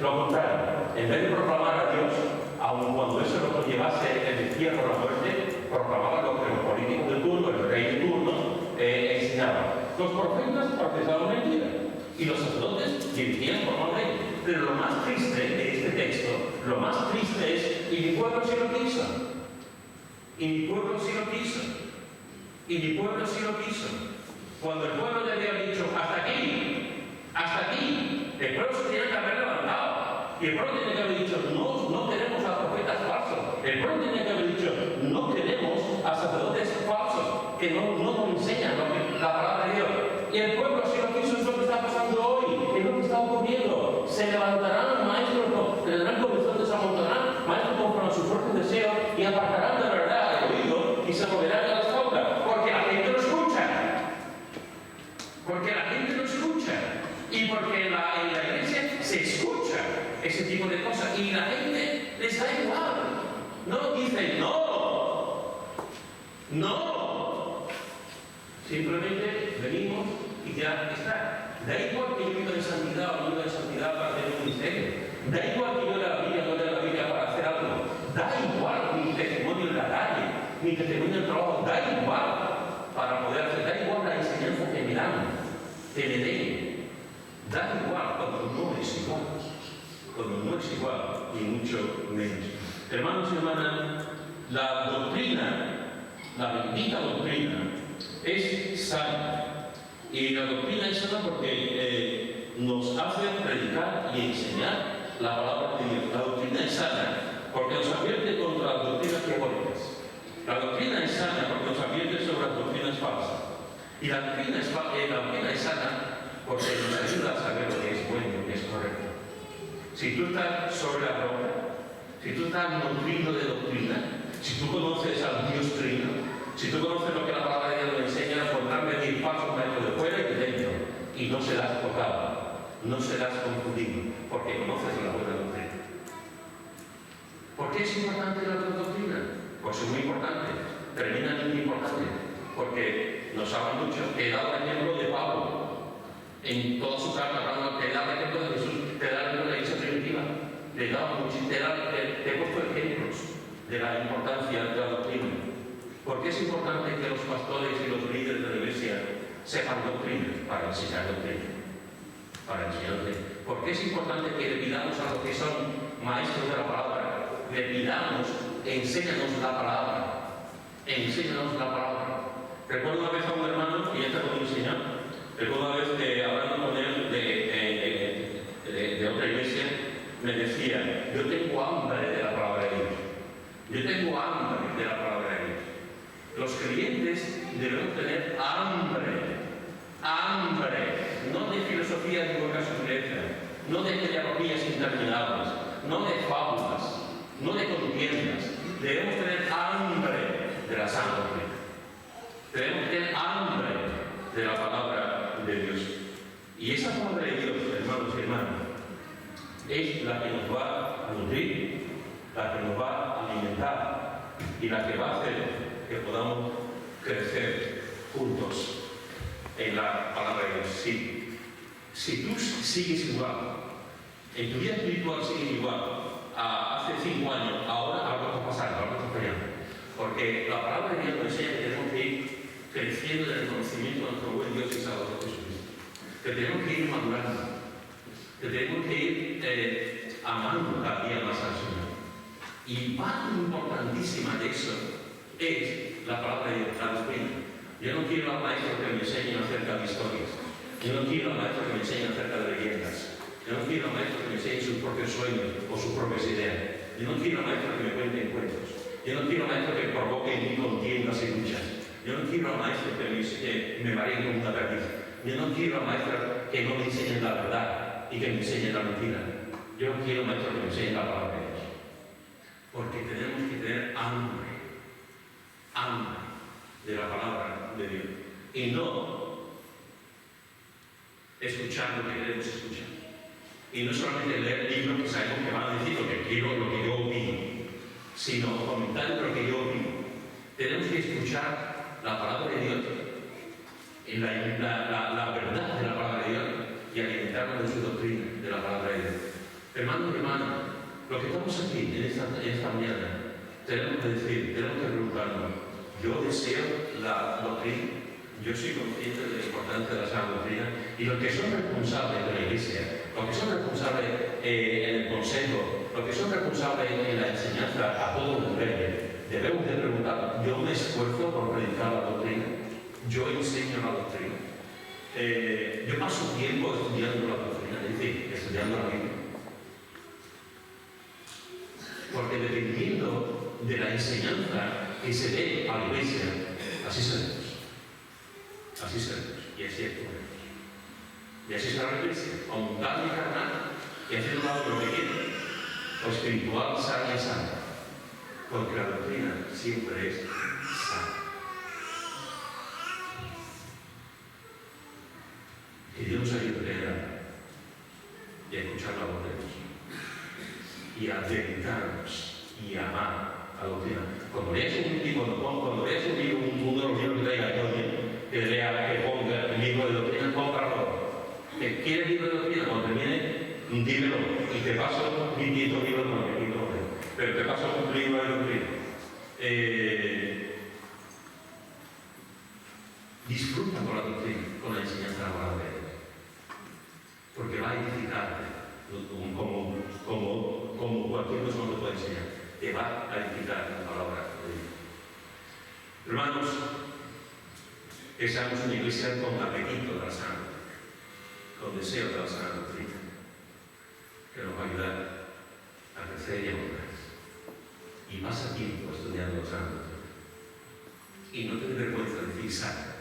lo contrario. En vez de proclamar a Dios, aun cuando eso lo conllevase el infierno o la muerte, proclamaban lo que los políticos de turno, el rey de turno, enseñaban. Los profetas profetizaban mentira y los sacerdotes dirigían por manos de ellos. Pero lo más triste de este texto, lo más triste es, y mi pueblo sí lo quiso. Y mi pueblo sí lo quiso. Y mi pueblo sí lo quiso. Cuando el pueblo le había dicho, hasta aquí, el pueblo se tiene que haber levantado. Y el pueblo tiene que haber dicho, no queremos a profetas falsos. El pueblo tiene que haber dicho, no queremos a sacerdotes falsos, que no nos enseñan la palabra de Dios. Y el pueblo sí lo quiso, es lo que está pasando hoy, es lo que está ocurriendo. Se levantarán maestros, le darán comezón, se amontonarán maestros conforme a sus propios deseos y apartarán de verdad el oído y se moverán a las faltas, porque la gente lo escucha. Porque la gente lo escucha. Y porque en la iglesia se escucha ese tipo de cosas. Y la gente les da igual. No dicen no. Simplemente venimos y ya está. Da igual que yo viva en santidad o no viva en santidad para tener un ministerio. Da igual que yo lea la Biblia o no lea la Biblia para hacer algo. Da igual mi testimonio en la calle, mi testimonio en el trabajo. Da igual para poder hacer. Da igual la enseñanza que me dan, que me den. Da igual cuando no es igual. Cuando no es igual, y mucho menos. Hermanos y hermanas, la doctrina, la bendita doctrina, es sana. Y la doctrina es sana porque nos hace predicar y enseñar la palabra de Dios. La doctrina es sana porque nos advierte contra las doctrinas diabólicas. La doctrina es sana porque nos advierte sobre las doctrinas falsas. Y la doctrina es sana porque nos ayuda a saber lo que es bueno y lo que es correcto. Si tú estás sobre la roca, si tú estás nutrido de doctrina, si tú conoces al Dios Trino, si tú conoces lo que la palabra de Dios nos enseña, podrán venir falsos maestros de fuera y de dentro, y no serás tocado, no serás confundido, porque conoces la buena doctrina. ¿Por qué es importante la buena doctrina? Pues es muy importante, tremendamente importante, porque nos habla mucho. He dado el ejemplo de Pablo en toda su carta, hablando que da el ejemplo de Jesús, te da el ejemplo de la iglesia primitiva, te he puesto ejemplos de la importancia de la doctrina. ¿Por qué es importante que los pastores y los líderes de la iglesia sepan doctrina? Para enseñar doctrina. Para enseñar doctrina. ¿Por qué es importante que le pidamos a los que son maestros de la palabra? Le pidamos, enséñanos la palabra. Enséñanos la palabra. Recuerdo una vez a un hermano, y ya está con el Señor, recuerdo una vez que hablando con él de otra iglesia, me decía, yo tengo hambre de la palabra de Dios. Yo tengo hambre de la palabra de Dios. Los creyentes debemos tener hambre, no de filosofías de buena sutileza, no de pedagogías interminables, no de fábulas, no de contiendas. Debemos tener hambre de la santa doctrina. Debemos tener hambre de la palabra de Dios. Y esa palabra de Dios, hermanos y hermanas, es la que nos va a nutrir, la que nos va a alimentar y la que va a hacer que podamos crecer juntos en la palabra de Dios. Si tú sigues igual, en tu vida espiritual sigues igual a hace 5 años, ahora algo está pasando, algo está fallando. Porque la palabra de Dios nos enseña que creciendo en el conocimiento de nuestro buen Dios y Salvador Jesucristo. Que tenemos que ir madurando, que tenemos que ir amando cada día más al Señor. Y parte importantísima de eso es la palabra de Dios, la doctrina. Yo no quiero a maestros que me enseñen acerca de historias. Yo no quiero a maestros que me enseñen acerca de leyendas. Yo no quiero a maestros que me enseñen sus propios sueños o sus propias ideas. Yo no quiero a maestros que me cuenten cuentos. Yo no quiero a maestros que provoquen contiendas y luchas. Yo no quiero a maestros que me mareen con una perdiz. Yo no quiero a maestros que no me enseñen la verdad y que me enseñen la mentira. Yo quiero a maestros que me enseñen la palabra de Dios. Porque tenemos que tener hambre de la palabra de Dios. Y no escuchar lo que queremos escuchar. Y no solamente leer libros que sabemos que van a decir lo que yo opino, sino comentar lo que yo opino. Tenemos que escuchar la palabra de Dios, la verdad de la palabra de Dios, y alimentarnos de su doctrina, de la palabra de Dios. Hermanos y hermanas, lo que estamos aquí en esta mañana, tenemos que decir, tenemos que preguntarnos: yo deseo la doctrina, yo soy consciente de la importancia de la sana doctrina, y los que son responsables de la Iglesia, los que son responsables en el consejo, los que son responsables en la enseñanza a todos los niveles, debemos de preguntar: yo me esfuerzo por predicar la doctrina, yo enseño la doctrina, yo paso tiempo estudiando la doctrina, es decir, estudiando la Biblia. Porque dependiendo de la enseñanza que se dé a la Iglesia, así seremos. Así seremos. Y así actuaremos. Y así será la Iglesia, aumentando y carnal, y haciendo lo que quiere, o espiritual, sana y sana. Porque la doctrina siempre es sana. Que Dios nos ayude a leer y a escuchar la voz de Dios. Y a dedicarnos y a amar a la doctrina. Cuando leas un libro, uno de los libros que traiga que lea, que ponga el libro de doctrina, cómpralo. ¿Que quieres libro de doctrina? Cuando termine, dímelo. Y te paso 1500 libros, pero te paso un libro de doctrina. Disfruta con la doctrina, con la enseñanza de la palabra de Dios. Porque va a edificarte. Como cualquier persona te puede enseñar, te va a edificar la palabra de Dios. Hermanos, que seamos una iglesia con apetito de la sana, con deseo de la sana doctrina, que nos va a ayudar a crecer y a madurar. Y pasa tiempo estudiando la sana doctrina. Y no te dé vergüenza decir sana.